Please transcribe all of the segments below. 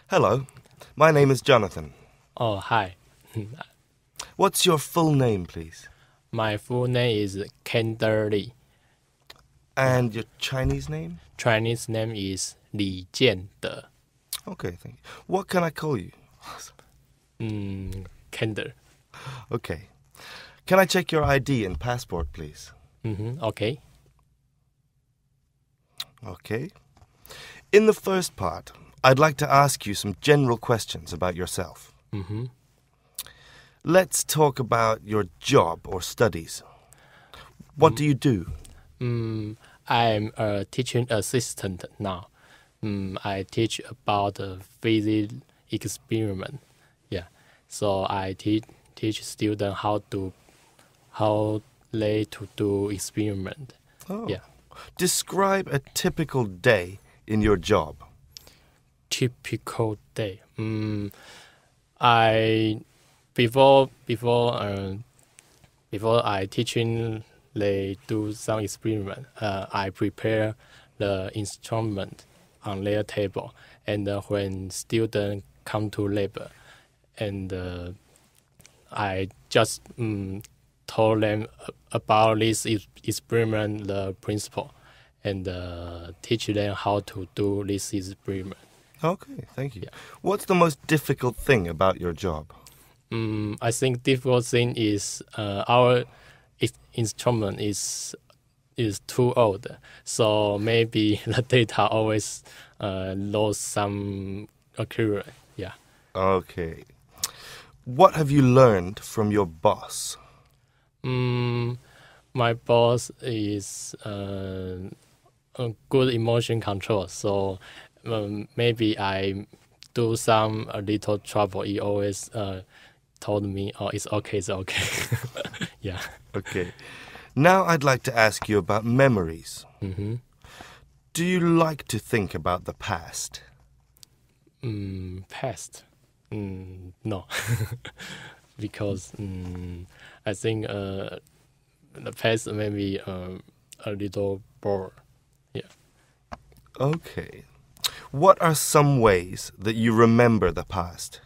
Hello, my name is Jonathan. Oh, hi. What's your full name, please? My full name is Kender Li. And your Chinese name? Chinese name is Li Jiande. Okay, thank you. What can I call you? Kender. Okay. Can I check your ID and passport, please? Okay. Okay. In the first part, I'd like to ask you some general questions about yourself. Let's talk about your job or studies. What do you do? I'm a teaching assistant now. I teach about the physics experiment. Yeah. So I teach students how they to do experiment. Oh. Yeah. Describe a typical day in your job. Typical day. I before I teaching they do some experiment. I prepare the instrument on their table, and when students come to lab, and I just told them about this experiment, the principle, and teach them how to do this experiment. Okay, thank you. Yeah. What's the most difficult thing about your job? I think difficult thing is our instrument is too old, so maybe the data always lost some accurate. Yeah. Okay. What have you learned from your boss? My boss is a good emotion control, so maybe I do some a little trouble. He always told me, "Oh, it's okay, it's okay." Yeah. Okay. Now I'd like to ask you about memories. Do you like to think about the past? Past. No, because I think the past maybe a little bored. Yeah. Okay. What are some ways that you remember the past?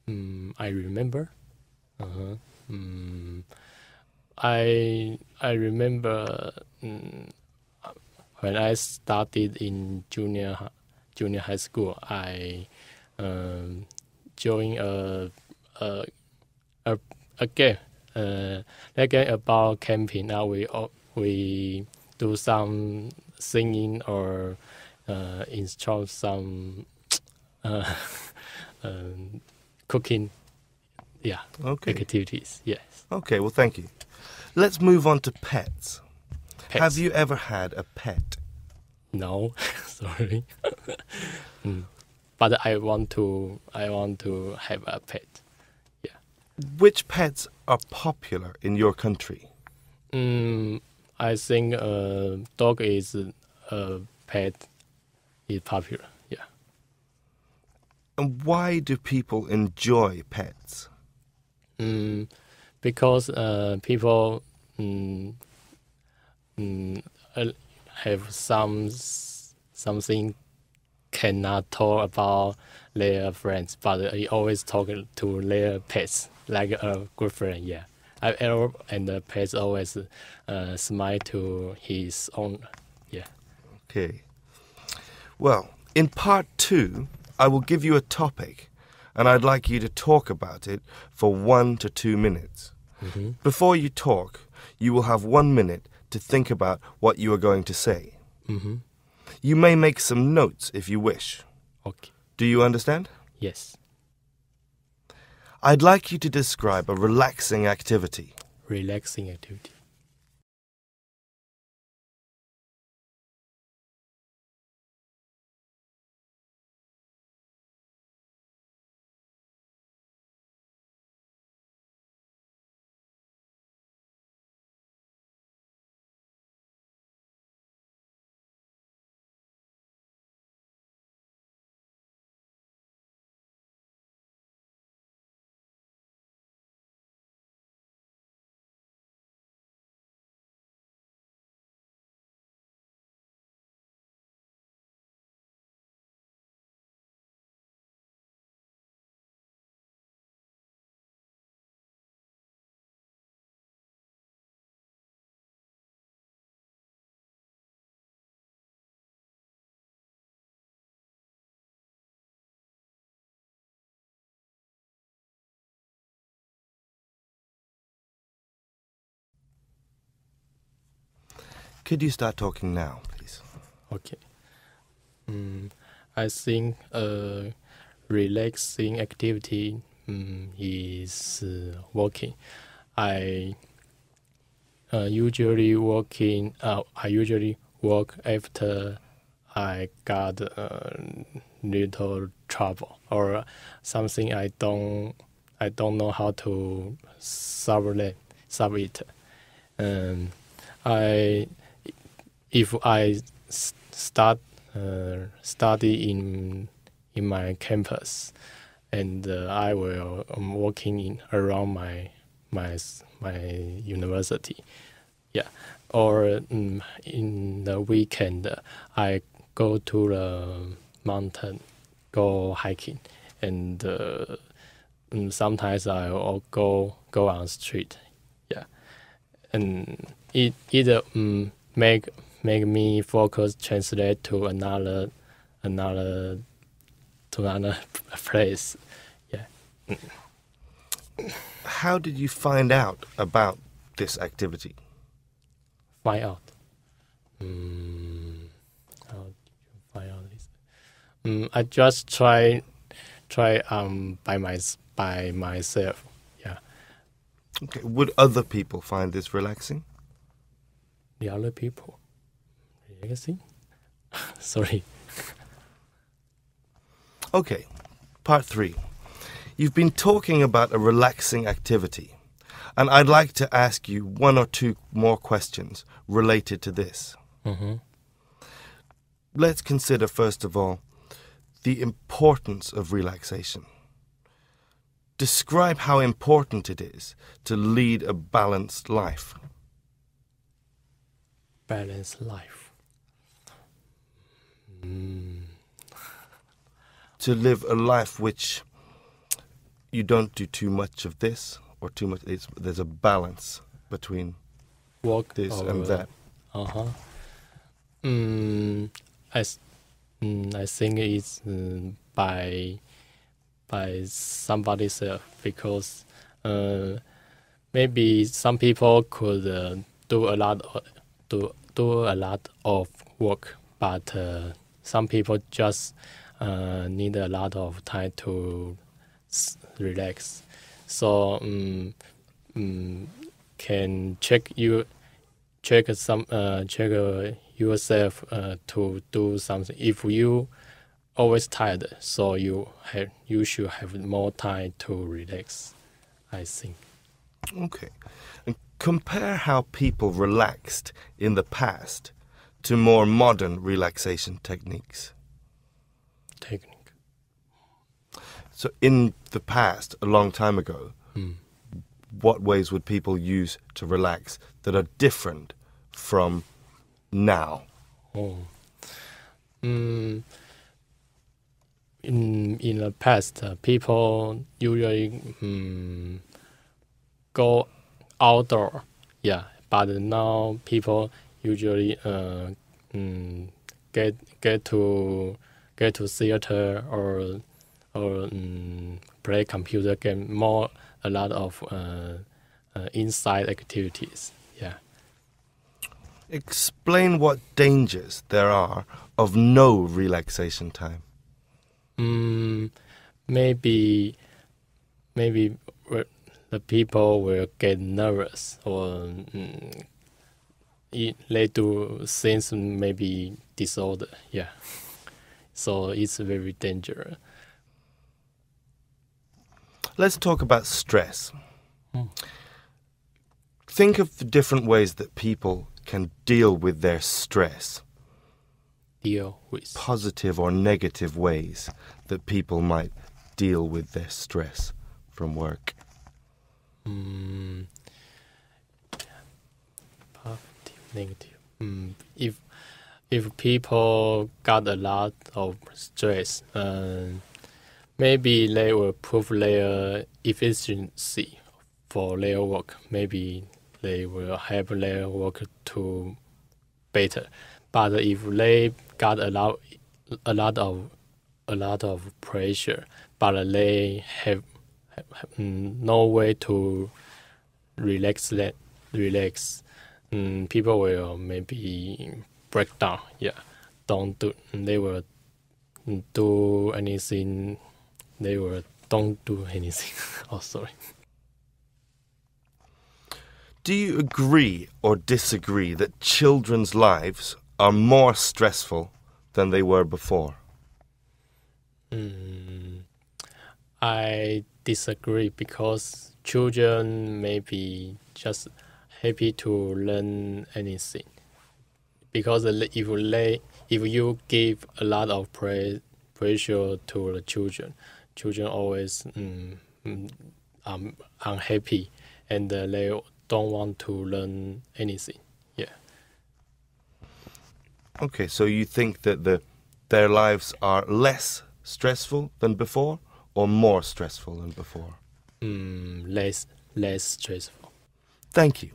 I remember. I remember when I started in junior high school. I joined a game. That game about camping. Now we do some singing or install some cooking. Yeah. Okay. Activities. Yes. Okay, well, thank you. Let's move on to pets. Pets. Have you ever had a pet? No, sorry. But I want to have a pet. Yeah. Which pets are popular in your country? I think dog is a pet is popular. Yeah. And why do people enjoy pets? Because people have something cannot talk about their friends, but he always talk to their pets like a good friend. Yeah, and the pets always smile to his own. Yeah. Okay. Well, in part 2, I will give you a topic, and I'd like you to talk about it for 1 to 2 minutes. Before you talk, you will have 1 minute to think about what you are going to say. You may make some notes if you wish. Okay. Do you understand? Yes. I'd like you to describe a relaxing activity. Relaxing activity. Could you start talking now, please? Okay. I think a relaxing activity is walking. I usually walk after I got little trouble or something I don't know how to solve it. If I start study in my campus, and I will walking around my university, yeah. Or in the weekend, I go to the mountain, go hiking, and sometimes I will go on the street, yeah. And it either make me focus, translate to another place, yeah. How did you find out about this activity? Find out. How did you find out this? I just try by myself. Yeah. Okay. Would other people find this relaxing? The other people relaxing? Sorry. Okay. Part 3. You've been talking about a relaxing activity, and I'd like to ask you 1 or 2 more questions related to this. Let's consider, first of all, the importance of relaxation. Describe how important it is to lead a balanced life. Balanced life. To live a life which you don't do too much of this or too much. There's a balance between this and that. I think it's by somebody else, because maybe some people could do a lot of work, but some people just need a lot of time to relax. So can check yourself to do something. If you always tired, so you should have more time to relax, I think. Okay. And compare how people relaxed in the past to more modern relaxation techniques. So in the past, a long time ago, what ways would people use to relax that are different from now? In the past, people usually go outdoor, yeah. But now people usually get to theater or play computer game, a lot of inside activities, yeah. Explain what dangers there are of no relaxation time. Maybe the people will get nervous, or they do things maybe disorder, yeah. So it's very dangerous. Let's talk about stress. Think of the different ways that people can deal with their stress. Positive or negative ways that people might deal with their stress from work. Positive, negative. If people got a lot of stress, maybe they will improve their efficiency for their work. Maybe they will have their work to better. But if they got a lot of pressure, but they have no way to relax, people will maybe break down. Yeah, they will do anything. They will don't do anything. Oh, sorry. Do you agree or disagree that children's lives are more stressful than they were before? I disagree because children may be just happy to learn anything. Because if you give a lot of pressure to the children always unhappy and they don't want to learn anything. Yeah. Okay, so you think that their lives are less stressful than before or more stressful than before? Less stressful. Thank you.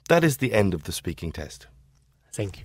That is the end of the speaking test. Thank you.